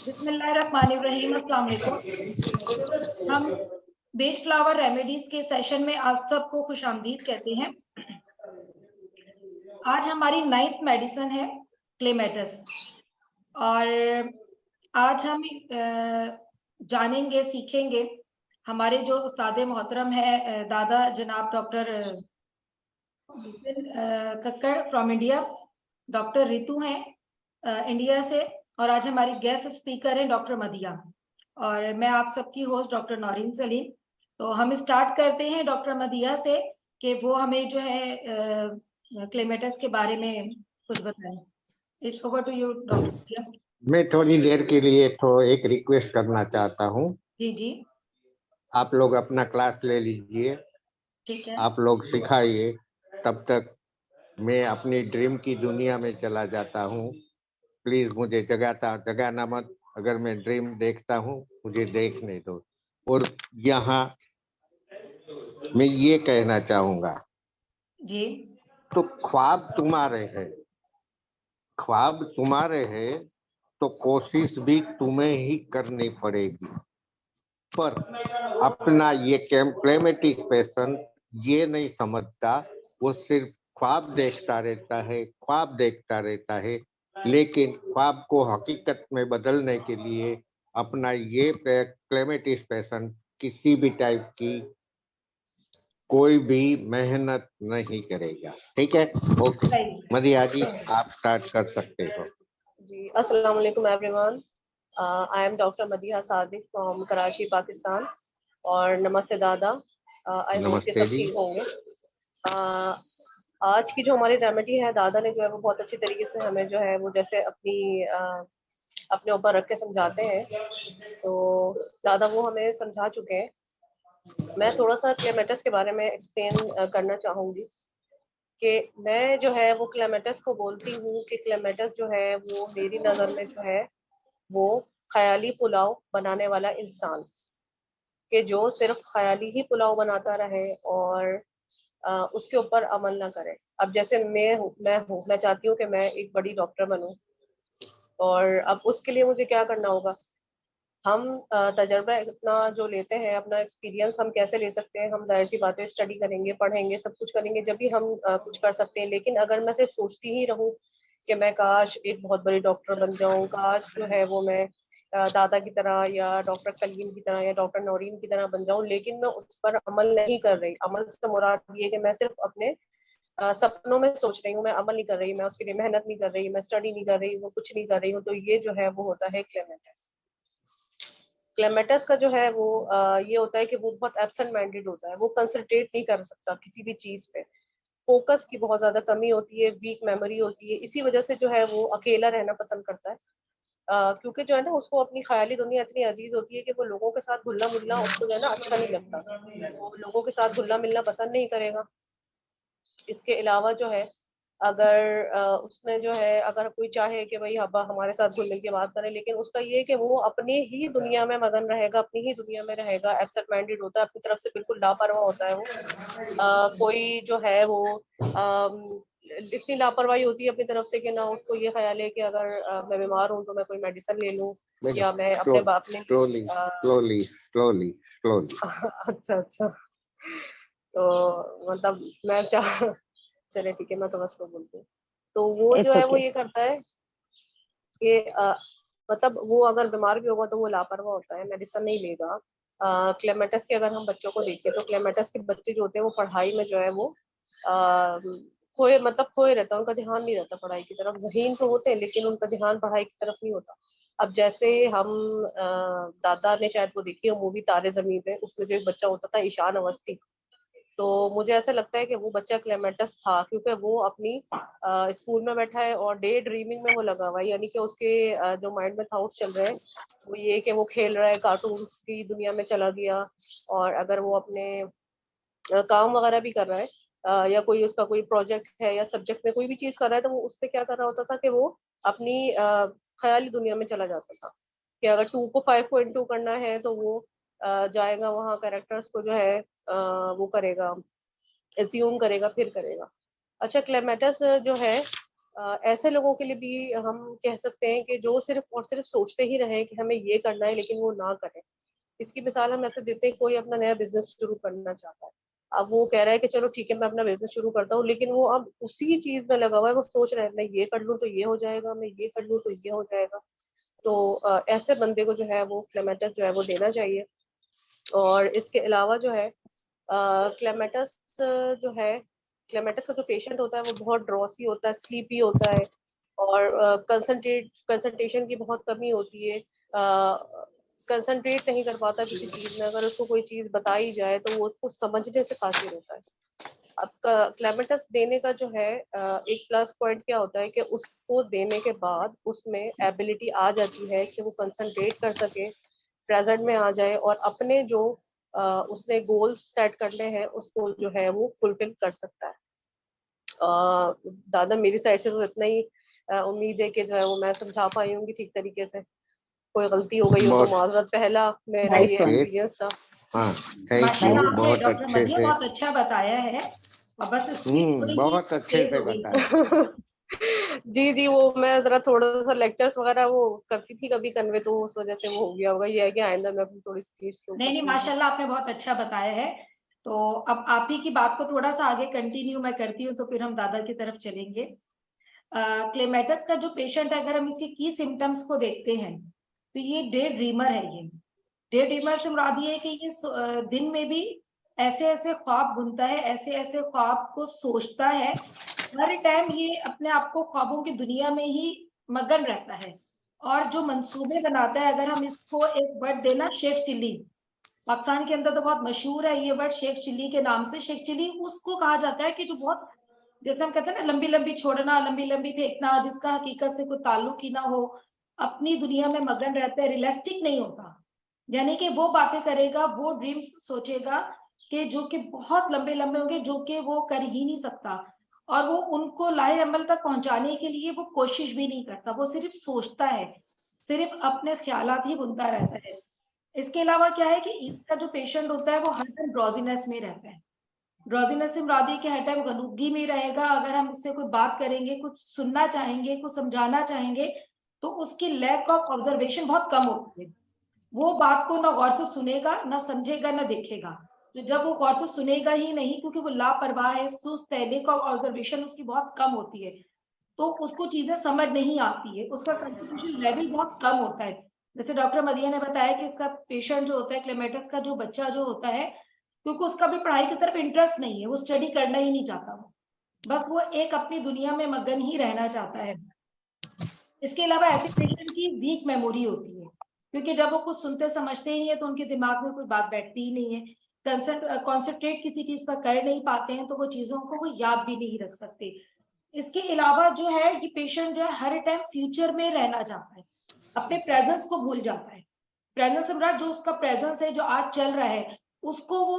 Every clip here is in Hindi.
बिस्मिल्लाहिर्रहमानिर्रहीम, अस्सलाम वालेकुम। हम बेज फ्लावर रेमेडीज के सेशन में आप सबको खुशामदीद कहते हैं। आज हमारी 9th मेडिसिन है क्लेमेटस, और आज हम जानेंगे, सीखेंगे। हमारे जो उस्ताद मोहतरम है दादा जनाब doctor Kakkar from India, doctor Ritu हैं इंडिया से, और आज हमारी गेस्ट स्पीकर हैं डॉक्टर मदिया, और मैं आप सबकी होस्ट डॉक्टर नौरीन सलीम। तो हम स्टार्ट करते हैं डॉक्टर मदिया से कि वो हमें जो है क्लेमेटस के बारे में कुछ बताएं। It's over to you doctor मदिया। मैं थोड़ी देर के लिए तो एक रिक्वेस्ट करना चाहता हूँ। जी जी, आप लोग अपना क्लास ले लीजिए, ठीक है। आप लोग सिखाइए, तब तक मैं अपनी ड्रीम की दुनिया में चला जाता हूँ। प्लीज मुझे जगाना मत। अगर मैं ड्रीम देखता हूँ मुझे देखने दो। और यहाँ मैं ये कहना चाहूंगा जी, तो ख्वाब तुम्हारे हैं, ख्वाब तुम्हारे हैं, तो कोशिश भी तुम्हें ही करनी पड़ेगी। पर अपना ये क्लेमेटिस पेशेंट ये नहीं समझता, वो सिर्फ ख्वाब देखता रहता है, ख्वाब देखता रहता है। लेकिन ख्वाब को हकीकत में बदलने के लिए अपना ये क्लेमेटिस पेशेंट किसी भी टाइप की कोई भी मेहनत नहीं करेगा। ठीक है, ओके। मदिया जी, आप स्टार्ट कर सकते हो। जी, अस्सलाम वालेकुम everyone. I am doctor Madiha Sadiq from Karachi, Pakistan. और नमस्ते दादा, आई होप कि सब ठीक होंगे। आज की जो हमारी रेमेडी है, दादा ने जो है वो बहुत अच्छी तरीके से हमें जो है वो जैसे अपने ऊपर रख के समझाते हैं, तो दादा वो हमें समझा चुके हैं। मैं थोड़ा सा क्लेमेटस के बारे में एक्सप्लेन करना चाहूँगी कि मैं जो है वो क्लेमेटस को बोलती हूँ कि क्लेमेटस जो है वो मेरी नज़र में जो है वो ख्याली पुलाव बनाने वाला इंसान, कि जो सिर्फ ख्याली ही पुलाव बनाता रहे और उसके ऊपर अमल ना करे। अब जैसे मैं चाहती हूँ कि मैं एक बड़ी डॉक्टर बनूं, और अब उसके लिए मुझे क्या करना होगा। हम तजर्बा इतना जो लेते हैं, अपना एक्सपीरियंस हम कैसे ले सकते हैं। हम जाहिर सी बातें स्टडी करेंगे, पढ़ेंगे, सब कुछ करेंगे, जब भी हम कुछ कर सकते हैं। लेकिन अगर मैं सिर्फ सोचती ही रहूं कि मैं काश एक बहुत बड़ी डॉक्टर बन जाऊं, काश जो है वो मैं दादा की तरह या डॉक्टर कलीम की तरह या डॉक्टर नौरीन की तरह बन जाऊं, लेकिन मैं उस पर अमल नहीं कर रही। अमल से मुराद ये कि मैं सिर्फ अपने सपनों में सोच रही हूँ, मैं अमल नहीं कर रही, मैं उसके लिए मेहनत नहीं कर रही, मैं स्टडी नहीं कर रही, वो कुछ नहीं कर रही हूँ, तो ये जो है वो होता है क्लेमेटस। क्लेमेटस का जो है वो ये होता है कि वो बहुत एब्सेंट माइंडेड होता है, वो कंसंट्रेट नहीं कर सकता किसी भी चीज पे। फोकस की बहुत ज्यादा कमी होती है, वीक मेमोरी होती है, इसी वजह से जो है वो अकेला रहना पसंद करता है। क्योंकि जो है ना, उसको अपनी ख्याली दुनिया इतनी अजीज होती है कि वो लोगों के साथ घुलना मिलना उसको जो है ना अच्छा नहीं लगता, वो लोगों के साथ घुलना मिलना पसंद नहीं करेगा। इसके अलावा जो है, अगर उसमें जो है अगर कोई चाहे कि भाई अब हमारे साथ घुल मिल के बात करे, लेकिन उसका ये है कि वो अपनी ही दुनिया में मगन रहेगा, अपनी ही दुनिया में रहेगा, एब्सेंट माइंडेड होता है, अपनी तरफ से बिल्कुल लापरवाह होता है वो। कोई जो है वो इतनी लापरवाही होती है अपनी तरफ से कि ना उसको ये ख्याल है कि अगर मैं बीमार हूँ तो मैं कोई मेडिसिन ले लूँ, या मैं अपने बाप ने स्लोली अच्छा अच्छा, तो मतलब मैं चले ठीक है, मैं तो बस को बोलती हूँ। तो वो जो है वो ये करता है कि मतलब वो अगर बीमार भी होगा तो वो लापरवाह होता है, मेडिसिन नहीं लेगा। क्लेमेटस के अगर हम बच्चों को देखें तो क्लेमेटस के बच्चे जो होते हैं वो पढ़ाई में जो है वो खोए रहता है, उनका ध्यान नहीं रहता पढ़ाई की तरफ। ज़हीन तो होते हैं लेकिन उनका ध्यान पढ़ाई की तरफ नहीं होता। अब जैसे हम दादा ने शायद वो देखी हो मूवी तारे ज़मीन पे, उसमें जो एक बच्चा होता था ईशान अवस्थी, तो मुझे ऐसा लगता है कि वो बच्चा क्लेमेटस था, क्योंकि वो अपनी स्कूल में बैठा है और डे ड्रीमिंग में वो लगा हुआ है, यानी कि उसके जो माइंड में थॉट्स चल रहे हैं वो ये कि वो खेल रहा है, कार्टून्स की दुनिया में चला गया। और अगर वो अपने काम वगैरह भी कर रहा है, या कोई उसका कोई प्रोजेक्ट है या सब्जेक्ट में कोई भी चीज कर रहा है, तो वो उस पर क्या कर रहा होता था कि वो अपनी ख्याली दुनिया में चला जाता था कि अगर 2 को 5 को इंटू करना है तो वो जाएगा वहाँ, कैरेक्टर्स को जो है वो करेगा, एज्यूम करेगा, फिर करेगा। अच्छा, क्लेमेटस जो है ऐसे लोगों के लिए भी हम कह सकते हैं कि जो सिर्फ और सिर्फ सोचते ही रहे कि हमें ये करना है लेकिन वो ना करें। इसकी मिसाल हम ऐसे देते हैं, कोई अपना नया बिजनेस शुरू करना चाहता है, अब वो कह रहा है कि चलो ठीक है मैं अपना बिजनेस शुरू करता हूँ, लेकिन वो अब उसी चीज में लगा हुआ है, वो सोच रहा है मैं ये कर लूँ तो ये हो जाएगा, मैं ये कर लूँ तो ये हो जाएगा। तो ऐसे बंदे को जो है वो क्लेमेटस जो है वो देना चाहिए। और इसके अलावा जो है क्लेमेटस जो है, क्लेमेटस का जो पेशेंट होता है वो बहुत ड्रॉसी होता है, स्लीपी होता है, और कंसंट्रेशन की बहुत कमी होती है, कंसंट्रेट नहीं कर पाता किसी चीज में। अगर उसको कोई चीज बताई जाए तो वो उसको समझने से कासिर होता है। अब क्लेमेटस देने का जो है एक प्लस पॉइंट क्या होता है कि उसको देने के बाद उसमें एबिलिटी आ जाती है कि वो कंसंट्रेट कर सके, प्रेजेंट में आ जाए और अपने जो उसने गोल्स सेट करने हैं उसको जो है वो फुलफिल कर सकता है। दादा मेरी साइड से तो इतना ही उम्मीद है कि जो है वो मैं समझा पाई होंगी ठीक तरीके से। कोई गलती हो गई हो तो माजरत, पहला मेरा ये एक्सपीरियंस था। हाँ, थैंक यू, माशाल्लाह आपने बहुत डॉक्टर अच्छे मदिया से। बहुत अच्छा बताया है, और बस स्पीड थोड़ी सी बहुत अच्छे तेज से हो गई थी। बताया। जी जी, वो मैं जरा थोड़ा सा लेक्चर्स वगैरह वो करती थी कभी कन्वे, तो उस वजह से वो हो गया होगा। ये है कि आइंदा मैं अपनी थोड़ी स्पीड स्लो नहीं करती हूँ। माशाल्लाह आपने बहुत अच्छा बताया है। तो अब आप ही की बात को थोड़ा सा आगे कंटिन्यू मैं करती हूँ, तो फिर हम दादा की तरफ चलेंगे। क्लेमेटस का जो पेशेंट है, अगर हम इसके की सिम्टम्स को देखते हैं तो ये डे ड्रीमर है। ये डे ड्रीमर से मुराद ये है कि ये दिन में भी ऐसे ऐसे ख्वाब बुनता है, ऐसे ऐसे ख्वाब को सोचता है, हर टाइम ये अपने आप को ख्वाबों की दुनिया में ही मगन रहता है। और जो मंसूबे बनाता है, अगर हम इसको एक वर्ड देना, शेख चिल्ली, पाकिस्तान के अंदर तो बहुत मशहूर है ये वर्ड शेख चिल्ली के नाम से। शेख चिल्ली उसको कहा जाता है कि जो बहुत, जैसे हम कहते हैं ना, लंबी लंबी छोड़ना, लंबी लंबी फेंकना, जिसका हकीकत से कोई ताल्लुक ही ना हो, अपनी दुनिया में मगन रहता है, रियलिस्टिक नहीं होता। यानी कि वो बातें करेगा, वो ड्रीम्स सोचेगा कि जो कि बहुत लंबे लंबे होंगे, जो कि वो कर ही नहीं सकता, और वो उनको लाए अमल तक पहुंचाने के लिए वो कोशिश भी नहीं करता, वो सिर्फ सोचता है, सिर्फ अपने ख्यालात ही बुनता रहता है। इसके अलावा क्या है कि इसका जो पेशेंट होता है वो हर टाइम ड्रॉजीनेस में रहता है। ड्रॉजीनेस से मुराद है कि हर टाइम गलूगी में रहेगा। अगर हम इससे कोई बात करेंगे, कुछ सुनना चाहेंगे, कुछ समझाना चाहेंगे, तो उसकी लैक ऑफ ऑब्जर्वेशन बहुत कम होती है। वो बात को ना गौर से सुनेगा, ना समझेगा, ना देखेगा। तो जब वो गौर से सुनेगा ही नहीं, क्योंकि वो लापरवाह है, सुस्त है, लैक ऑफ ऑब्जर्वेशन उसकी बहुत कम होती है, तो उसको चीजें समझ नहीं आती है, उसका कंसंट्रेशन लेवल बहुत कम होता है। जैसे डॉक्टर मदिया ने बताया कि इसका पेशेंट जो होता है, क्लेमेटस का जो बच्चा जो होता है, क्योंकि उसका भी पढ़ाई की तरफ इंटरेस्ट नहीं है, वो स्टडी करना ही नहीं चाहता, वो बस वो एक अपनी दुनिया में मगन ही रहना चाहता है। इसके अलावा ऐसे पेशेंट की वीक मेमोरी होती है, क्योंकि जब वो कुछ सुनते समझते ही नहीं है तो उनके दिमाग में कोई बात बैठती ही नहीं है, कॉन्सेंट्रेट किसी चीज पर कर नहीं पाते हैं, तो वो चीजों को वो याद भी नहीं रख सकते। इसके अलावा जो है, ये पेशेंट जो है हर टाइम फ्यूचर में रहना चाहता है, अपने प्रेजेंस को भूल जाता है। प्रेजेंस सम्राट, जो उसका प्रेजेंस है, जो आज चल रहा है, उसको वो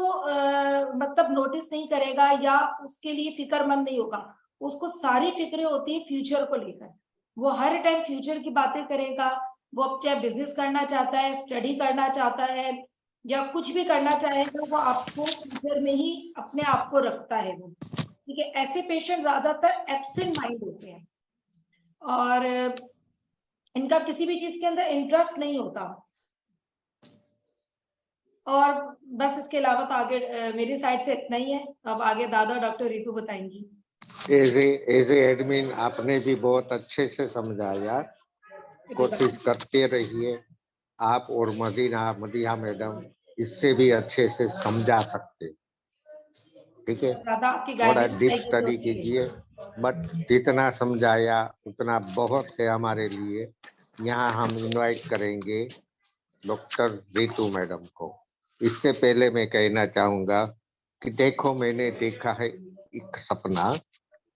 मतलब नोटिस नहीं करेगा या उसके लिए फिक्रमंद नहीं होगा। उसको सारी फिक्रें होती है फ्यूचर को लेकर, वो हर टाइम फ्यूचर की बातें करेगा। वो अब चाहे बिजनेस करना चाहता है, स्टडी करना चाहता है, या कुछ भी करना चाहेगा, वो आपको फ्यूचर में ही अपने आप को रखता है वो। ठीक है, ऐसे पेशेंट ज्यादातर एब्सेंट माइंड होते हैं, और इनका किसी भी चीज के अंदर इंटरेस्ट नहीं होता। और बस इसके अलावा तो आगे मेरी साइड से इतना ही है। अब आगे दादा डॉक्टर रितु बताएंगी। एज ए एडमिन आपने भी बहुत अच्छे से समझाया, कोशिश करते रहिए आप, और मदिया मैडम इससे भी अच्छे से समझा सकते, ठीक है। दादा आपकी थोड़ा गाइडेंस डीप चाहिए तो स्टडी ठीक है। कीजिए, बट जितना समझाया उतना बहुत है हमारे लिए। यहाँ हम इनवाइट करेंगे डॉक्टर रितु मैडम को। इससे पहले मैं कहना चाहूंगा कि देखो मैंने देखा है एक सपना,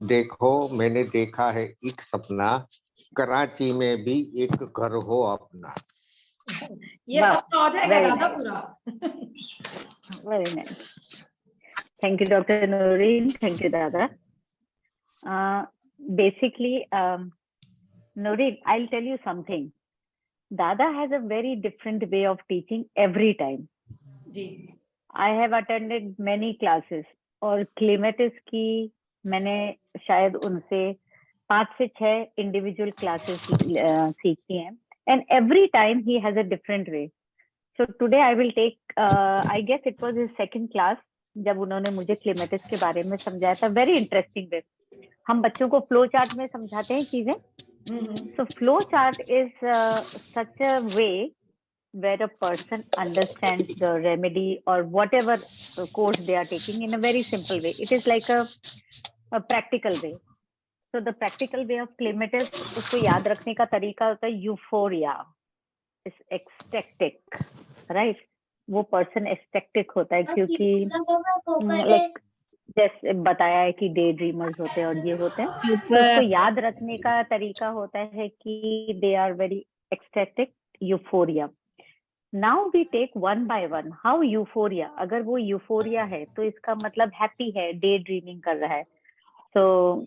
देखो मैंने देखा है एक सपना, कराची में भी एक घर हो अपना। ये सपना हो जाएगा दादा पूरा। Very nice. Thank you, Dr. Noreen. Thank you, Dada. Basically, Noreen, I'll tell you something. Dada has a very different way of teaching every time. जी, I have attended many classes और क्लेमेटिस की मैंने शायद उनसे 5 से 6 इंडिविजुअल क्लासेस सीखी हैं, and every time he has a different way. So today I will take, I guess it was his second class, जब उन्होंने मुझे क्लेमेटिस के बारे में समझाया था. Very interesting way. हम बच्चों को फ्लो चार्ट में समझाते हैं चीजें. So flow chart is such a way where a person understands the remedy or whatever course they are taking in a very simple way. It is like a practical way. So the practical way of clematis, उसको याद रखने का तरीका होता है euphoria, is ecstatic, right? वो person ecstatic होता है क्योंकि like जैसे बताया है कि डे ड्रीमर्स होते हैं और ये होते हैं. तो उसको याद रखने का तरीका होता है कि they are very ecstatic, euphoria. Now we take one by one. How euphoria, अगर वो यूफोरिया है तो इसका मतलब हैप्पी है, डे ड्रीमिंग कर रहा है, तो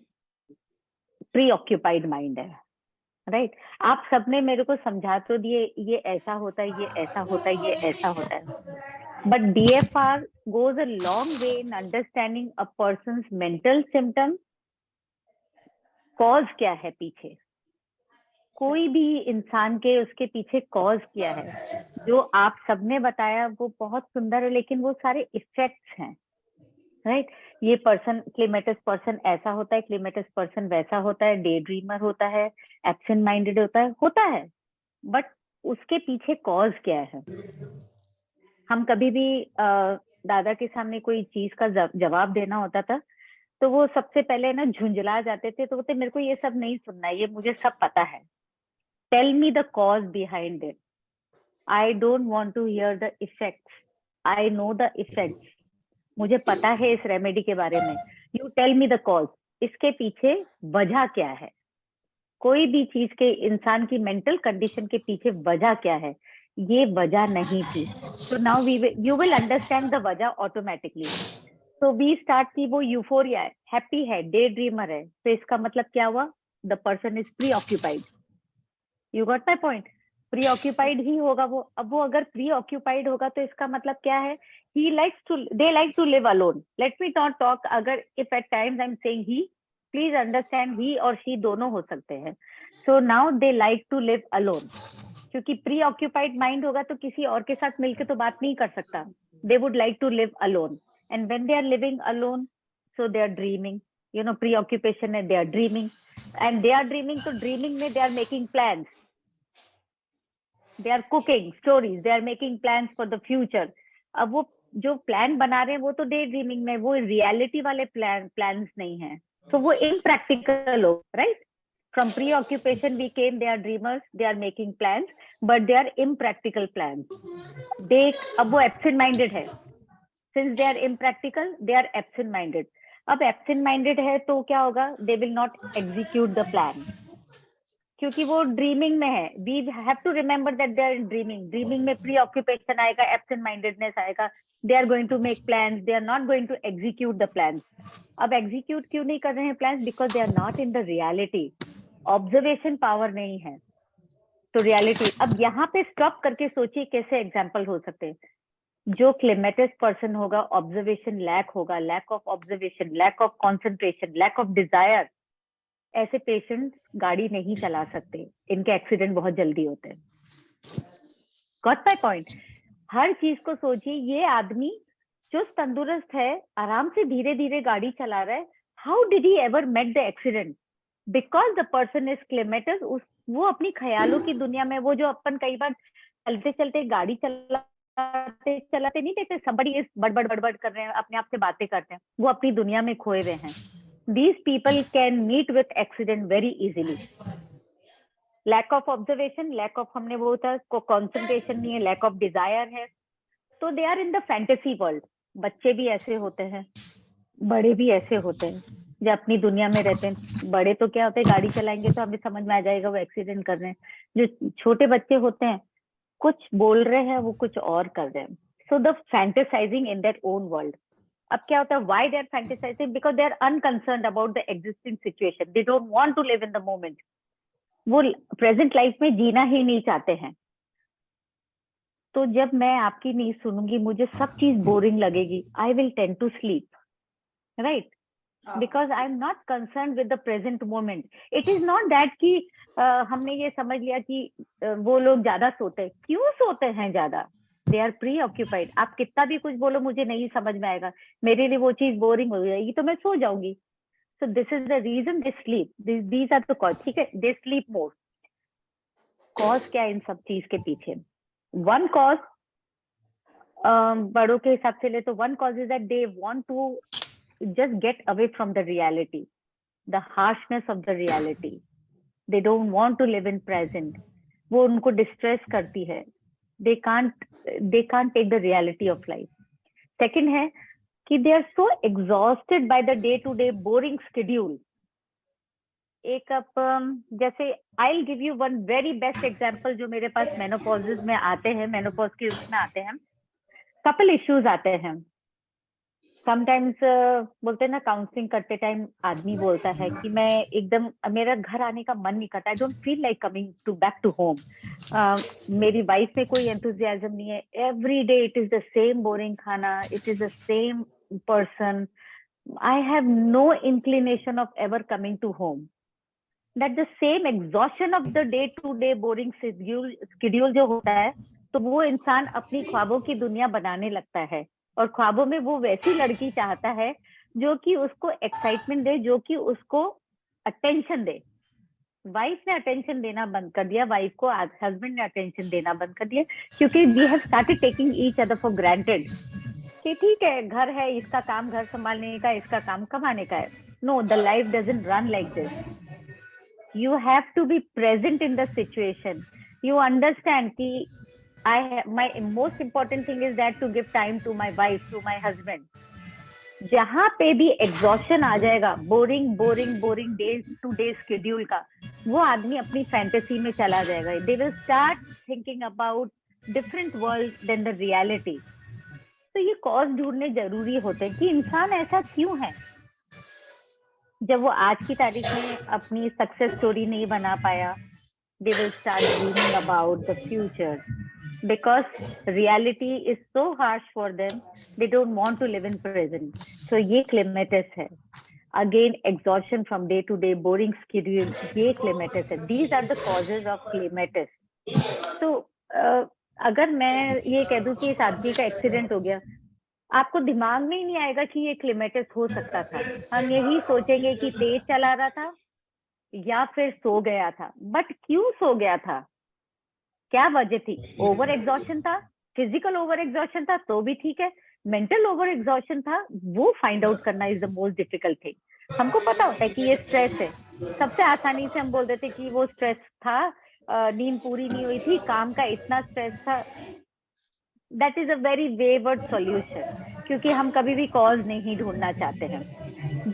प्री ऑक्यूपाइड माइंड है, राइट? आप सबने मेरे को समझा तो दिए ये ऐसा होता है, ये ऐसा होता है, ये ऐसा होता है. But DFR goes a long way in understanding a person's mental symptom. Cause क्या है पीछे, कोई भी इंसान के उसके पीछे कॉज क्या है. जो आप सबने बताया वो बहुत सुंदर है, लेकिन वो सारे इफेक्ट्स हैं, राइट? ये पर्सन, क्लेमेटिस पर्सन ऐसा होता है, क्लेमेटिस पर्सन वैसा होता है, डे ड्रीमर होता है, एब्सेंट माइंडेड होता है, बट उसके पीछे कॉज क्या है. हम कभी भी दादा के सामने कोई चीज का जवाब देना होता था तो वो सबसे पहले ना झुंझला जाते थे. तो बोलते मेरे को ये सब नहीं सुनना है, ये मुझे सब पता है. Tell me the cause behind it. I don't want to hear the effects. I know the effects. मुझे पता है इस रेमेडी के बारे में. You tell me the cause. इसके पीछे वजह क्या है. कोई भी चीज के, इंसान की मेंटल कंडीशन के पीछे वजह क्या है, ये वजह नहीं थी. तो now you will understand the वजह ऑटोमेटिकली. तो वी स्टार्ट की वो यूफोरिया है, हैप्पी है, डे ड्रीमर है, तो इसका मतलब क्या हुआ, the person is preoccupied. You got my point? Preoccupied ही होगा वो. अब वो अगर प्री ऑक्यूपाइड होगा तो इसका मतलब क्या है, he likes to, they like to live alone. Let me not talk, अगर if at times I'm saying he, please understand he और she दोनों हो सकते हैं. So now they like to live alone. क्योंकि प्री ऑक्यूपाइड माइंड होगा तो किसी और के साथ मिलकर तो बात नहीं कर सकता. They would like to live alone. And when they are living alone, so they are dreaming. You know, preoccupation है, they are dreaming. And they are dreaming, तो dreaming में they are making plans. They are cooking stories. They are making plans for the future. अब वो जो प्लान बना रहे हैं वो तो डे ड्रीमिंग में, वो रियलिटी वाले प्लान्स नहीं है. तो वो इम्प्रैक्टिकल हो, right? From preoccupation we came, they are dreamers, they are making plans, but they are impractical plans. अब वो absent minded है. Since they are impractical, they are absent minded. अब absent minded है तो क्या होगा, they will not execute the plan. क्योंकि वो ड्रीमिंग में है. We have to remember that they are dreaming. Dreaming में preoccupation आएगा, absent mindedness आएगा. They are going to make plans. They are not going to execute the plans. अब execute क्यों नहीं कर रहे हैं plans? Because they are not in the reality. Observation power नहीं है तो रियलिटी. अब यहाँ पे स्टॉप करके सोचिए कैसे एग्जाम्पल हो सकते हैं. जो क्लेमेटिस पर्सन होगा, ऑब्जर्वेशन लैक होगा, lack of observation, lack of concentration, lack of desire, ऐसे पेशेंट गाड़ी नहीं चला सकते. इनके एक्सीडेंट बहुत जल्दी होते हैं. Got my point? हर चीज को सोचिए. ये आदमी जो तंदुरुस्त है, आराम से धीरे धीरे गाड़ी चला रहा है, how did he ever meet the accident? Because the person is clematis. वो अपनी ख्यालों की दुनिया में, वो जो अपन कई बार चलते चलते गाड़ी चलाते नहीं देते, somebody is बड़बड़ कर रहे हैं, अपने आप से बातें करते हैं, वो अपनी दुनिया में खोए हुए हैं. These people can meet with accident very easily. Lack of observation, lack of, हमने वो था कॉन्सेंट्रेशन नहीं है, लैक ऑफ डिजायर है, तो they are in the fantasy world. बच्चे भी ऐसे होते हैं, बड़े भी ऐसे होते हैं जो अपनी दुनिया में रहते हैं. बड़े तो क्या होते हैं, गाड़ी चलाएंगे तो हमें समझ में आ जाएगा वो एक्सीडेंट कर रहे हैं. जो छोटे बच्चे होते हैं, कुछ बोल रहे हैं, वो कुछ और कर रहे हैं. So the fantasizing in their own world. अब क्या होता है, why they are fantasizing? Because they are unconcerned about the existing situation. They don't want to live in the moment. वो प्रेजेंट लाइफ में जीना ही नहीं चाहते हैं. तो जब मैं आपकी नहीं सुनूंगी, मुझे सब चीज बोरिंग लगेगी. I will tend to sleep, right? because I'm not concerned with the present moment. It is not that कि हमने ये समझ लिया कि वो लोग ज्यादा सोते हैं. क्यों सोते हैं ज्यादा? They are preoccupied. आप कितना भी कुछ बोलो मुझे नहीं समझ में आएगा, मेरे लिए वो चीज बोरिंग हो जाएगी तो मैं सो जाऊंगी. So this is the reason they sleep. These are the cause. ठीक है, they sleep more. Cause क्या है इन सब चीज के पीछे? One cause बड़ों के हिसाब से ले तो one cause is that they want to just get away from the reality, the harshness of the reality. They don't want to live in present. वो उनको distress करती है. They can't take the reality of life. Second है कि they are so exhausted by the day-to-day boring schedule. एक अब जैसे I'll give you one very best example जो मेरे पास menopause में आते हैं, menopause के उसमें आते हैं. Couple issues आते हैं. समटाइम्स बोलते हैं ना, काउंसलिंग करते टाइम आदमी बोलता है कि मैं एकदम मेरा घर आने का मन नहीं करता, I don't feel like coming to back to home. मेरी वाइफ में कोई एंथुजियाज्म नहीं है. Every day it is the same boring खाना, it is the same person. I have no inclination of ever coming to home. That the same exhaustion of the day to day boring schedule जो होता है, तो वो इंसान अपनी ख्वाबों की दुनिया बनाने लगता है. और ख्वाबों में वो वैसी लड़की चाहता है जो कि उसको एक्साइटमेंट दे, जो कि उसको अटेंशन दे. वाइफ ने अटेंशन देना बंद कर दिया, वाइफ को हस्बैंड ने अटेंशन देना बंद कर दिया, क्योंकि we have started taking each other for granted कि ठीक है घर है, इसका काम घर संभालने का, इसका काम कमाने का है. No, the life doesn't run like this. You have to be present in the situation. You understand कि my most important thing is that to give time to my wife, to my husband. जहां पे भी एग्जॉशन आ जाएगा, boring day to day schedule का, वो आदमी अपनी फैंटेसी में चला जाएगा. They will start thinking about different world then the reality. तो ये कॉज ढूंढने जरूरी होते हैं कि इंसान ऐसा क्यों है. जब वो आज की तारीख में अपनी सक्सेस स्टोरी नहीं बना पाया, they will start dreaming about the future. Because reality is so harsh for them, they don't want to live in present. So ये clematis है. Again, exhaustion from day to day, boring schedule, ये clematis है. These are the causes of clematis. So अगर मैं ये कह दूं कि इस आदमी का एक्सीडेंट हो गया, आपको दिमाग में ही नहीं आएगा कि ये क्लेमेटिस हो सकता था. हम यही सोचेंगे कि तेज चला रहा था या फिर सो गया था. बट क्यों सो गया था, क्या वजह थी? ओवर एग्जॉशन था, फिजिकल ओवर एग्जॉशन था तो भी ठीक है, मेंटल ओवर एग्जॉशन था, वो फाइंड आउट करना is the most difficult thing. हमको पता होता है कि ये स्ट्रेस है, सबसे आसानी से हम बोल देते कि वो स्ट्रेस था, नींद पूरी नहीं हुई थी, काम का इतना स्ट्रेस था. That is a very wayward solution, क्योंकि हम कभी भी कॉज नहीं ढूंढना चाहते हैं.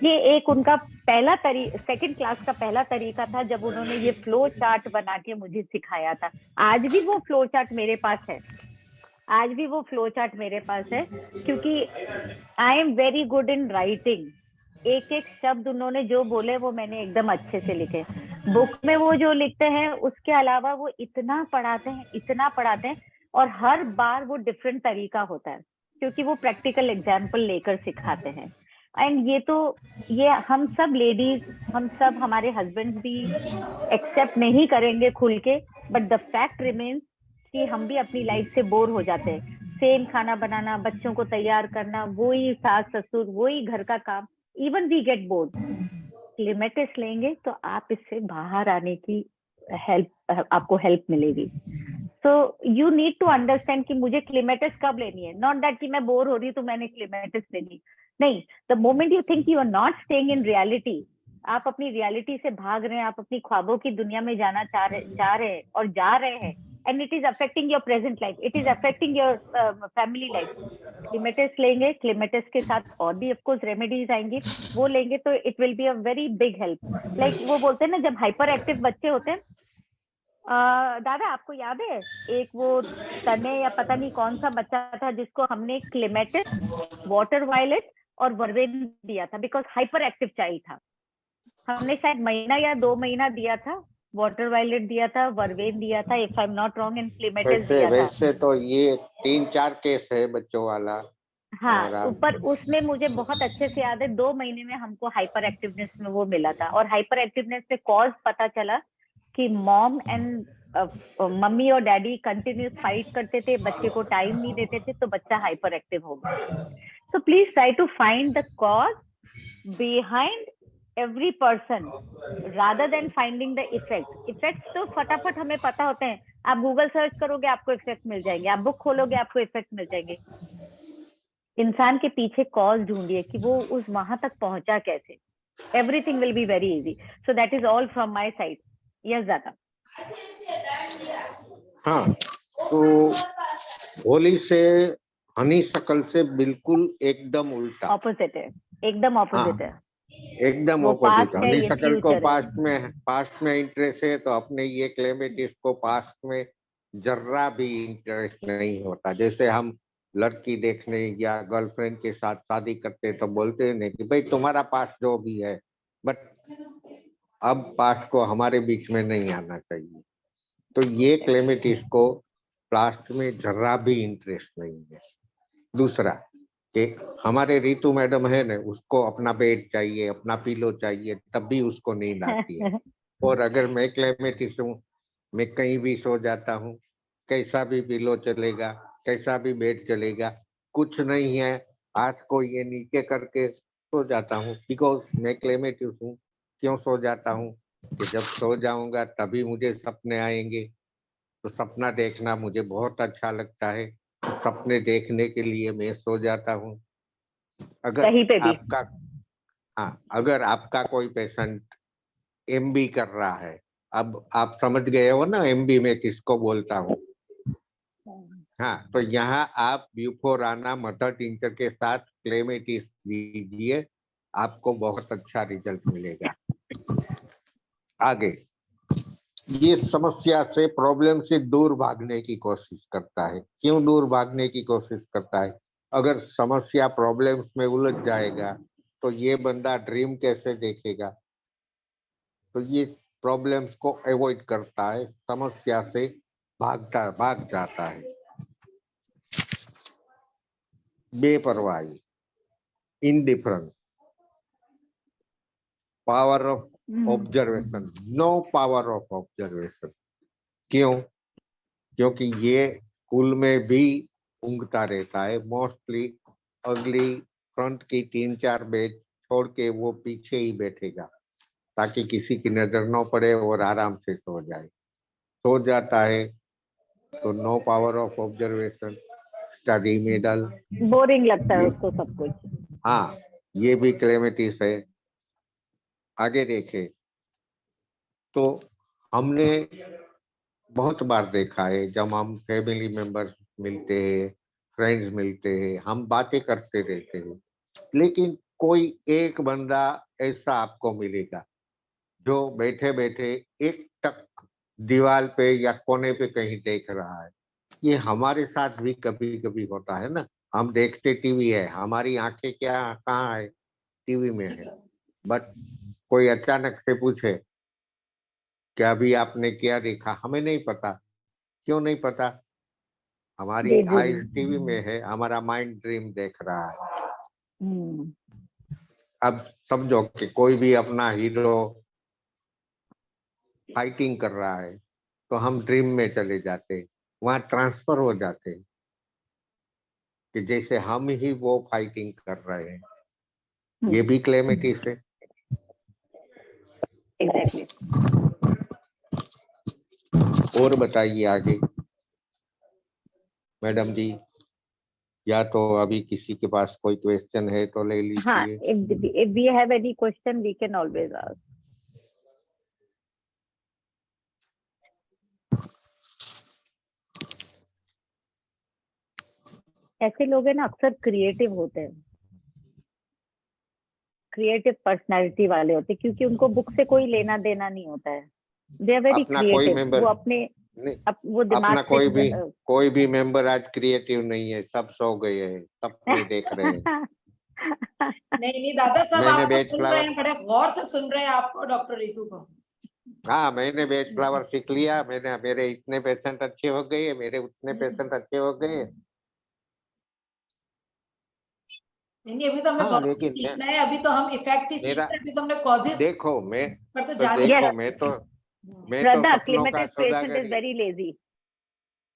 ये एक उनका पहला सेकंड क्लास का पहला तरीका था जब उन्होंने ये फ्लो चार्ट बना के मुझे सिखाया था. आज भी वो फ्लो चार्ट मेरे पास है, क्योंकि I am very good in writing. एक एक शब्द उन्होंने जो बोले वो मैंने एकदम अच्छे से लिखे. बुक में वो जो लिखते हैं उसके अलावा वो इतना पढ़ाते हैं और हर बार वो डिफरेंट तरीका होता है, क्योंकि वो प्रैक्टिकल एग्जाम्पल लेकर सिखाते हैं. एंड ये हम सब लेडीज, हम सब हमारे हस्बैंड भी एक्सेप्ट नहीं करेंगे खुल के, बट द फैक्ट रिमेन्स कि हम भी अपनी लाइफ से बोर हो जाते हैं. सेम खाना बनाना, बच्चों को तैयार करना, वही सास ससुर, वही घर का काम, even we get bored. Clematis लेंगे तो आप इससे बाहर आने की आपको हेल्प मिलेगी. So you need to understand कि मुझे क्लेमेटिस कब लेनी है. Not that कि मैं बोर हो रही हूँ तो मैंने क्लेमेटिस लेनी, नहीं. The moment you think you are not staying in reality, आप अपनी रियलिटी से भाग रहे हैं, आप अपनी ख्वाबों की दुनिया में जाना चाह रहे हैं और जा रहे हैं, and it is affecting your present life, it is affecting your family life. Clematis लेंगे, क्लेमेटिस के साथ और भी of course रेमेडीज आएंगी, वो लेंगे तो it will be a very big help. Like वो बोलते हैं ना, जब हाइपर एक्टिव बच्चे होते हैं, दादा आपको याद है एक वो तने या पता नहीं कौन सा बच्चा था जिसको हमने क्लेमेटिस, वाटर वायलेट और वर्वेन दिया था, बिकॉज हाइपर एक्टिव चाइल्ड था. हमने शायद महीना या 2 महीना दिया था, वाटर वायलेट दिया था, वर्वेन दिया था, if I am not wrong, and clematis दिया था. वैसे तो ये 3-4 केस है बच्चों वाला. हाँ, और ऊपर उसमें मुझे बहुत अच्छे से याद है 2 महीने में हमको हाइपर एक्टिवनेस में वो मिला था, और हाइपर एक्टिवनेस में कॉज पता चला कि मॉम एंड मम्मी और डैडी कंटिन्यूस फाइट करते थे, बच्चे को टाइम नहीं देते थे, तो बच्चा हाइपर एक्टिव हो गया। So please try to find the cause behind every person rather than finding the effect. Effects तो फटाफट हमें पता होते हैं, आप गूगल सर्च करोगे आपको इफेक्ट मिल जाएंगे, आप बुक खोलोगे आपको इफेक्ट मिल जाएंगे। इंसान के पीछे कॉज ढूंढिए कि वो उस वहां तक पहुंचा कैसे। Everything will be very easy. So that is all from my side. Yes दादा। हाँ, तो होली से हनी शकल से बिल्कुल एकदम उल्टा। ऑपोजिट है, एकदम हाँ, ऑपोजिट है। एकदम वो ऑपोजिट। पास्ट है, हनी ये शकल को फ्यूचर है। पास्ट में इंटरेस्ट है, तो अपने ये क्लेमेटिस को पास्ट में जर्रा भी इंटरेस्ट नहीं होता। जैसे हम लड़की देखने या गर्लफ्रेंड के साथ शादी करते तो बोलते हैं नहीं कि भाई तुम्हारा पास्ट जो भी है, बट अब पास्ट को हमारे बीच में नहीं आना चाहिए। तो ये क्लेमेटिस को पास्ट में जर्रा भी इंटरेस्ट नहीं है। दूसरा कि हमारे रितु मैडम है ना, उसको अपना बेड चाहिए, अपना पिलो चाहिए, तब भी उसको नींद आती है। और अगर मैं क्लेमेटिस हूँ, मैं कहीं भी सो जाता हूँ, कैसा भी पिलो चलेगा, कैसा भी बेड चलेगा, कुछ नहीं है, हाथ को ये नीचे करके सो जाता हूँ। बिकॉज मैं क्लेमेटिस हूँ। क्यों सो जाता हूँ कि जब सो जाऊंगा तभी मुझे सपने आएंगे। तो सपना देखना मुझे बहुत अच्छा लगता है। सपने देखने के लिए मैं सो जाता हूँ। अगर कहीं पे भी। आपका हाँ, अगर आपका कोई पेशेंट एमबी कर रहा है, अब आप समझ गए हो ना एमबी में किसको बोलता हूँ। हाँ, तो यहाँ आप ब्यूफोराना मदर टिंचर के साथ क्लेमेटिस दीजिए, आपको बहुत अच्छा रिजल्ट मिलेगा। आगे, ये समस्या से प्रॉब्लम से दूर भागने की कोशिश करता है। क्यों दूर भागने की कोशिश करता है? अगर समस्या प्रॉब्लम्स में उलझ जाएगा तो ये बंदा ड्रीम कैसे देखेगा? तो ये प्रॉब्लम्स को अवॉइड करता है, समस्या से भाग जाता है। बेपरवाही, indifference, power of observation, no power of observation. क्यों? क्योंकि ये स्कूल में भी ऊँगता रहता है। मोस्टली अगली फ्रंट की 3-4 बेंच छोड़ के वो पीछे ही बैठेगा ताकि किसी की नजर न पड़े और आराम से सो जाए। सो जाता है तो no power of observation, study medal. Boring लगता है उसको सब कुछ। हाँ, ये भी क्लेमेटिस है। आगे देखे तो हमने बहुत बार देखा है, जब हम फैमिली मेंबर्स मिलते हैं, फ्रेंड्स मिलते हैं, हम बातें करते रहते हैं, लेकिन कोई एक बंदा ऐसा आपको मिलेगा जो बैठे बैठे एक टक दीवार पे या कोने पे कहीं देख रहा है। ये हमारे साथ भी कभी कभी होता है ना। हम देखते टीवी है, हमारी आंखें क्या कहाँ है? टीवी में है। बट कोई अचानक से पूछे कि अभी आपने क्या देखा, हमें नहीं पता। क्यों नहीं पता? हमारी डे आईज ड्रीमिंग। टीवी में है, हमारा माइंड ड्रीम देख रहा है। अब समझो कि कोई भी अपना हीरो फाइटिंग कर रहा है, तो हम ड्रीम में चले जाते, वहां ट्रांसफर हो जाते कि जैसे हम ही वो फाइटिंग कर रहे हैं। ये भी क्लेमेटिस है। एग्जैक्टली। और बताइए आगे मैडम जी, या तो अभी किसी के पास कोई क्वेश्चन है तो ले हाँ, लीजिए। if we have any question we can always ask. ऐसे लोग हैं ना, अक्सर क्रिएटिव होते हैं, क्रिएटिव पर्सनालिटी वाले होते हैं, क्योंकि उनको बुक से कोई लेना देना नहीं होता है। दे आर वेरी अपना कोई क्रिएटिव। मेंबर वो अपने नहीं, वो दिमाग अपना से कोई भी मेंबर आज क्रिएटिव नहीं है, सब सो गए हैं, सपने देख रहे हैं। नहीं नहीं दादा, सब मैंने आपको बेच सुन रहे फ्लावर हैं, बड़े गौर से सुन रहे हैं आपको, डॉक्टर रितु को। हाँ, मैंने बेच फ्लावर सीख लिया। मेरे इतने पेशेंट अच्छे हो गए, मेरे उतने पेशेंट अच्छे हो गए। नहीं, अभी तो हमें हाँ, बहुत कुछ लेकिन सीखना है, अभी तो हम इफेक्ट ही सीख मेरा रहे हैं, अभी तो हमने कॉजेस देखो मैं पर तो तो जाने Yes, देखो हम्म, मैं तो Shraddha, सपनों का climate patient is सौदागरी very lazy.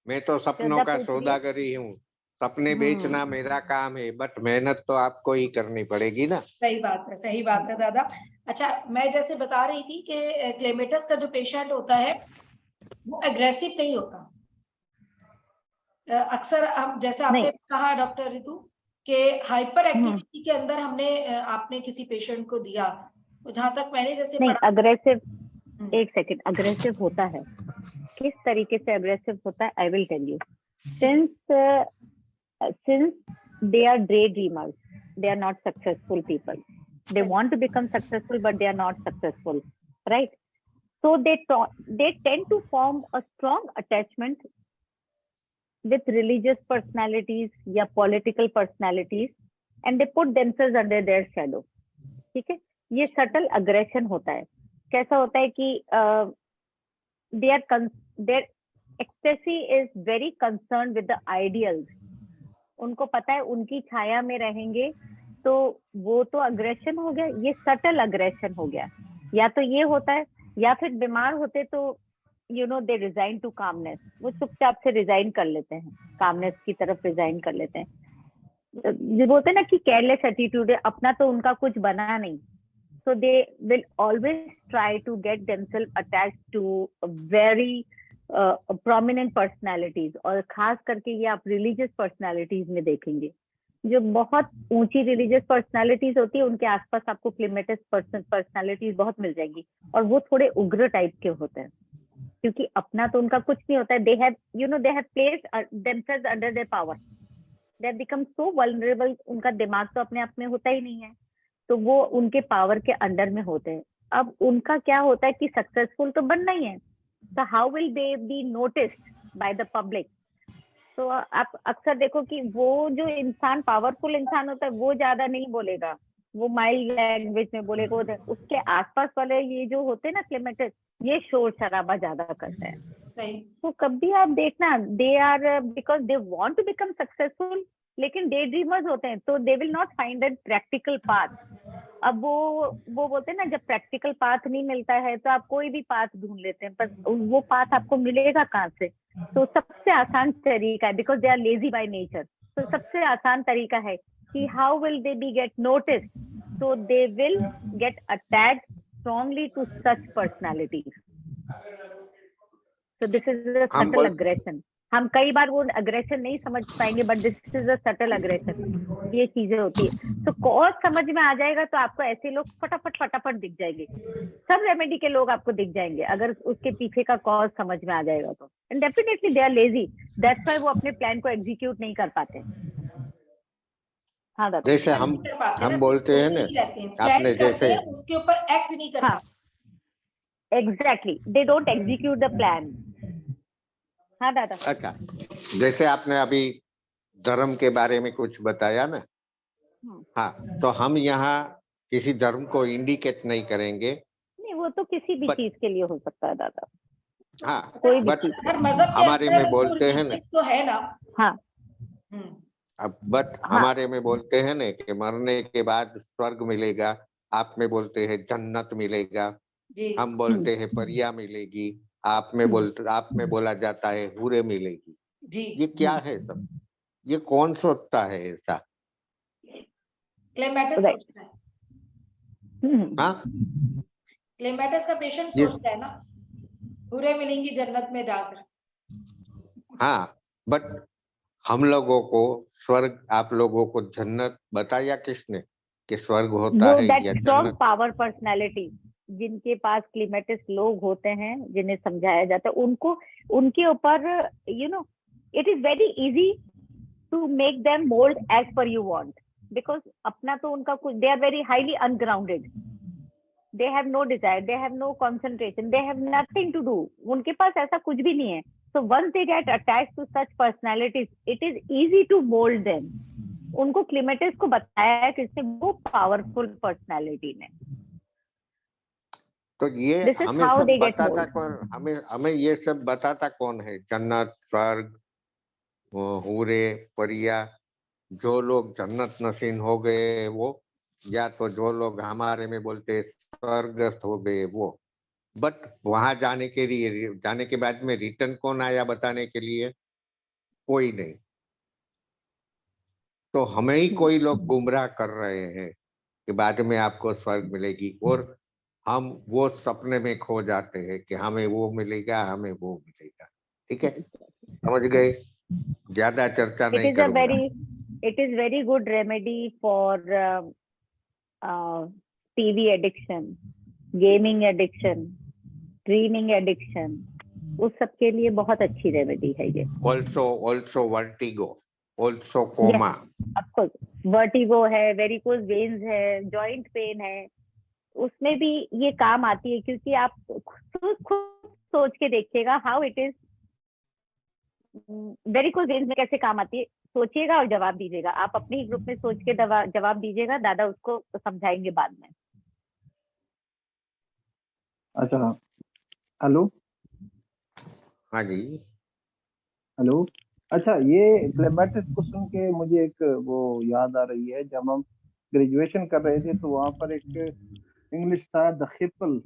मैं तो सपनों श्रद्धा का पूछ रही है। सौदागरी हूँ। सपने हम्म बेचना मेरा काम है, बट मेहनत तो आपको ही करनी पड़ेगी ना। सही बात है, सही बात है दादा। अच्छा, मैं जैसे बता रही थी कि क्लेमेटस का जो पेशेंट होता है वो एग्रेसिव नहीं होता। अक्सर हम, जैसे आपने नहीं। कहा डॉक्टर रितु, कि हाइपर हम्म एक्टिविटी के अंदर हमने आपने किसी पेशेंट को दिया, तो जहां तक मैंने जैसे नहीं, पढ़ा। अग्रेसिव, हम्म, एक सेकंड, अग्रेसिव होता है। किस तरीके से अग्रेसिव होता है, आई विल टेल यू। ठीक है। Since they are daydreamers, they are not successful people. They सही। want to become successful, but they are not successful, right? So they tend to form a strong attachment with religious personalities या political personalities, and they put themselves under their shadow. ठीक है, ये subtle aggression होता है। कैसा होता है कि their ecstasy is very concerned with the ideals. उनको पता है उनकी छाया में रहेंगे, तो वो तो अग्रेशन हो गया, ये सटल अग्रेशन हो गया। या तो ये होता है, या फिर बीमार होते तो दे रिजाइन टू कामनेस, वो चुपचाप से रिजाइन कर लेते हैं, कामनेस की तरफ रिजाइन कर लेते हैं। जो बोलते हैं ना कि केयरलेस एटीट्यूड है, अपना तो उनका कुछ बना नहीं, so they will always try to get themselves attached to very prominent personalities, और खास करके ये आप रिलीजियस पर्सनालिटीज में देखेंगे। जो बहुत ऊंची रिलीजियस पर्सनालिटीज होती है, उनके आसपास आपको क्लिमेटस पर्सनालिटीज बहुत मिल जाएंगी, और वो थोड़े उग्र टाइप के होते हैं, क्योंकि अपना तो उनका कुछ नहीं होता है। They have placed themselves under their power, they have become so vulnerable, उनका दिमाग तो अपने आप में होता ही नहीं है, तो वो उनके पावर के अंडर में होते हैं। अब उनका क्या होता है कि सक्सेसफुल तो बनना ही है, तो how will they B noticed by the public. तो आप अक्सर देखो कि वो जो इंसान पावरफुल इंसान होता है, वो ज्यादा नहीं बोलेगा, वो माइल्ड लैंग्वेज में बोलेगा। उसके आसपास वाले ये जो होते हैं ना क्लेमेटस, ये शोर शराबा ज्यादा करते हैं। सही। तो कभी आप देखना, they are because they want to become successful, लेकिन डे ड्रीमर्स होते हैं, तो they will not find a practical path. अब वो बोलते हैं ना, जब प्रैक्टिकल पाथ नहीं मिलता है तो आप कोई भी पाथ ढूंढ लेते हैं, पर वो पाथ आपको मिलेगा कहाँ से? तो सबसे आसान तरीका है, because they are lazy by nature, तो सबसे आसान तरीका है कि how will they be get notice, so they will get attached strongly to such personalities. So this is a हम subtle बोल aggression. हम कई बार वो अग्रेशन नहीं समझ पाएंगे, but this is a subtle aggression. ये चीजें होती है, तो कॉज समझ में आ जाएगा तो आपको ऐसे लोग फटाफट फटाफट दिख जाएंगे। सब रेमेडी के लोग आपको दिख जाएंगे अगर उसके पीछे का कॉज समझ में आ जाएगा तो। And definitely they are lazy, that's why वो अपने प्लान को एग्जीक्यूट नहीं कर पाते। हाँ दादा। जैसे नहीं कर पाते ना, हम सिर्फ बोलते हैं सोचते ना, ही रहते हैं, प्लान आपने करते जैसे हैं, उसके ऊपर एक्ट नहीं कर हाँ, पाते। Exactly, they don't execute the plan. हाँ दादा। अच्छा, जैसे आपने अभी धर्म के बारे में कुछ बताया ना, हाँ, तो हम यहाँ किसी धर्म को इंडिकेट नहीं करेंगे, नहीं, वो तो किसी भी बट चीज के लिए हो सकता है दादा, हाँ, कोई भी बट चीज। हर मजहब के हमारे में अंदर तो बोलते हैं ना, चीज तो है ना। हाँ अब बट हाँ हमारे में बोलते हैं ना कि मरने के बाद स्वर्ग मिलेगा, आप में बोलते हैं जन्नत मिलेगा, जी। हम बोलते हैं परिया मिलेगी, आप में बोला जाता है हूरे मिलेगी। जी। ये क्या है सब? ये कौन सोचता है ऐसा? क्लेमेटस राइट। सोचता है, हाँ, क्लेमेटस का पेशेंट ये सोचता है ना, पूरे मिलेंगी जन्नत में जाकर। हाँ, बट हम लोगों को स्वर्ग, आप लोगों को जन्नत बताया किसने कि स्वर्ग होता वो है दैट या स्ट्रॉन्ग जन्नत? पावर पर्सनालिटी, जिनके पास क्लिमेटिस लोग होते हैं, जिन्हें समझाया जाता है, उनको, उनके ऊपर it is very easy to make them mould as per you want, because अपना तो उनका कुछ, they are very highly ungrounded, they have no desire, they have no concentration, they have nothing to do, उनके पास ऐसा कुछ भी नहीं है। So once they get attached to such personalities, it is easy to mold them. उनको क्लिमेटिस को बताया है किसने, वो पावरफुल पर्सनालिटी ने। तो ये This is हमें how सब they get बताता mold. कौन? हमें ये सब बताता कौन है? जन्नत, स्वर्ग, हूरे, परिया, जो लोग जन्नत नसीब हो गए वो, या तो जो लोग हमारे में बोलते स्वर्गस्थ हो गए वो। बट वहां जाने के बाद में रिटर्न कौन आया बताने के लिए? कोई नहीं। तो हमें ही कोई लोग गुमराह कर रहे हैं कि बाद में आपको स्वर्ग मिलेगी, और हम वो सपने में खो जाते हैं कि हमें वो मिलेगा, हमें वो मिलेगा। ठीक है, समझ गए? ज्यादा चर्चा It नहीं is a करूंगा। very good remedy for TV addiction, gaming addiction, dreaming addiction. उस सब के लिए बहुत अच्छी रेमेडी है ये। Also vertigo, also coma. Of course vertigo है, वेरिकोज वेन्स है, जॉइंट पेन है, उसमें भी ये काम आती है, क्योंकि आप खुद सोच के देखिएगा how it is. Varicose veins में कैसे काम आती है सोचिएगा और जवाब दीजिएगा। आप अपने ही ग्रुप में सोच के जवाब दीजिएगा, दादा उसको समझाएंगे बाद में। अच्छा, हेलो। हाँ जी। हेलो। अच्छा, ये क्लेमेटिस को सुन के मुझे एक वो याद आ रही है, जब हम ग्रेजुएशन कर रहे थे तो वहाँ पर एक इंग्लिश था, द खिपल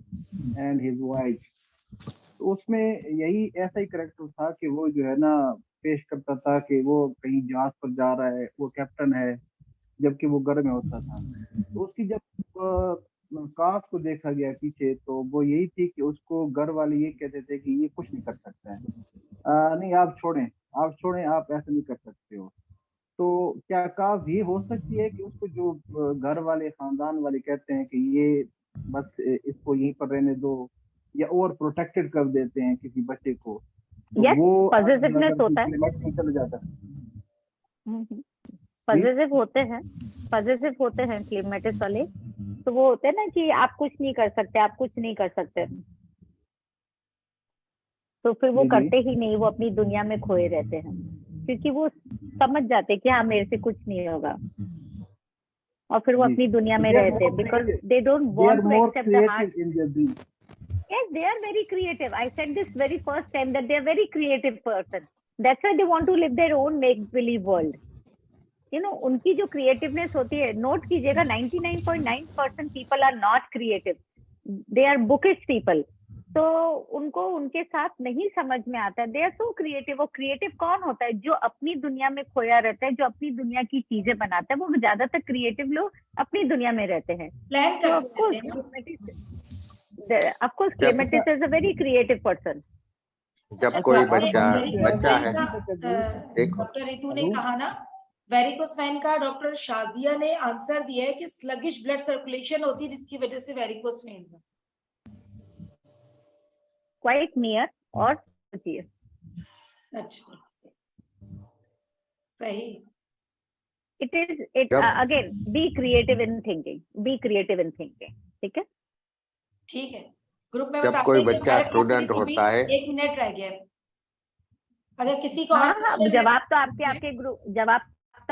एंड हिज वाइफ। तो उसमें यही ऐसा ही करेक्टर था कि वो जो है ना पेश करता था कि वो कहीं जहाज पर जा रहा है, वो कैप्टन है, जबकि वो घर में होता था। तो उसकी जब कास्ट को देखा गया पीछे, तो वो यही थी कि उसको घर वाले ये कहते थे कि ये कुछ नहीं कर सकता है, नहीं आप छोड़ें, आप ऐसा नहीं कर सकते हो। तो क्या काज ये हो सकती है कि उसको जो घर वाले खानदान वाले कहते हैं कि ये बस इसको यहीं पर रहने दो, या ओवर प्रोटेक्टेड कर देते हैं किसी बच्चे को, तो Yes, वो पॉजिटिवनेस होता है, चला जाता है। पॉजिटिव होते हैं क्लेमेटिस वाले। तो वो होते हैं ना कि आप कुछ नहीं कर सकते, आप कुछ नहीं कर सकते, तो फिर वो करते ही नहीं, वो अपनी दुनिया में खोए रहते हैं, क्योंकि वो समझ जाते हैं कि हाँ मेरे से कुछ नहीं होगा, और फिर वो अपनी दुनिया में रहते हैं, because they don't want to accept the hard. Yes, they are very creative. I said this very first time that they are very creative person. That's why they want to live their own make-believe world. You know, उनकी जो creativeness होती है, नोट कीजिएगा 99.9% people are not creative. They are bookish people. तो उनको उनके साथ नहीं समझ में आता है। They are so creative. और creative कौन होता है? जो अपनी दुनिया में खोया रहता है, जो अपनी दुनिया की चीजें बनाता है, वो ज्यादातर creative लोग अपनी दुनिया में रहते हैं। प्लान तो करते हैं ना। of course Clementis is a very creative person. जब कोई बच्चा है, देखो डॉक्टर रितु ने कहा ना, वेरिकोस वेन का डॉक्टर शाजिया ने आंसर दिया है कि स्लगिश ब्लड सर्कुलेशन होती है जिसकी वजह से वेरिकोस वेन है। Quite near और सोचिए। अच्छा, सही। It again be creative in thinking, ठीक है? ठीक है, ग्रुप में जब बताते कोई हैं कि बच्चा हमारे पास स्टूडेंट होता है, 1 मिनट रह गया है। अगर किसी को हाँ, जवाब तो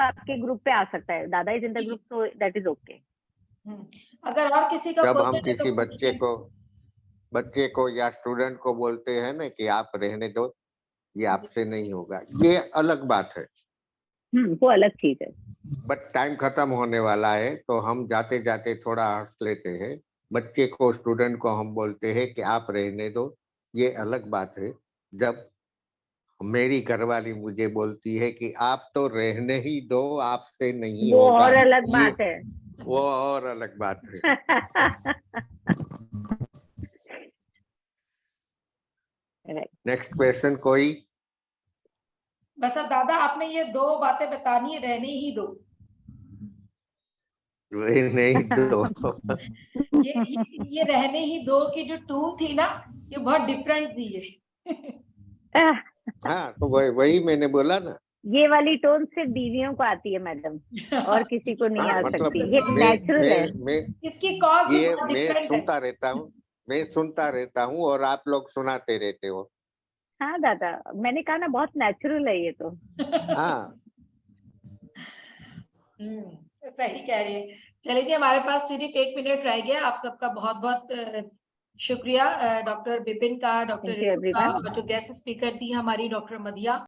आपके ग्रुप पे आ सकता है। दादा is in the group, so that is okay. अगर और किसी का जब हम किसी बच्चे को या स्टूडेंट को बोलते हैं ना कि आप रहने दो, ये आपसे नहीं होगा, ये अलग बात है। वो अलग चीज है। बट टाइम खत्म होने वाला है, तो हम जाते जाते थोड़ा हंस लेते हैं। बच्चे को, स्टूडेंट को हम बोलते हैं कि आप रहने दो, ये अलग बात है। जब मेरी घरवाली मुझे बोलती है कि आप तो रहने ही दो, आपसे नहीं वो होगा, और अलग बात है। वो और अलग बात है। नेक्स्ट क्वेश्चन कोई? बस अब दादा आपने ये 2 बातें बतानी है, रहने ही दो। रहने ही दो। ये रहने ही दो की जो टून थी ना, ये बहुत डिफरेंट थी ये। हाँ, तो वही मैंने बोला ना, ये वाली टोन सिर्फ बीवियों को आती है मैडम, और किसी को नहीं आ सकती। ये नेचुरल है। इसकी कॉज ये मैं सुनता रहता हूँ और आप लोग सुनाते रहते हो। हाँ दादा, मैंने कहा ना बहुत नेचुरल है ये तो। हाँ। सही कह रही है। चलिए जी, हमारे पास सिर्फ 1 मिनट रह गया। आप सबका बहुत बहुत शुक्रिया, डॉक्टर विपिन का, डॉक्टर रितु का, और जो गेस्ट स्पीकर थी हमारी डॉक्टर मदिया।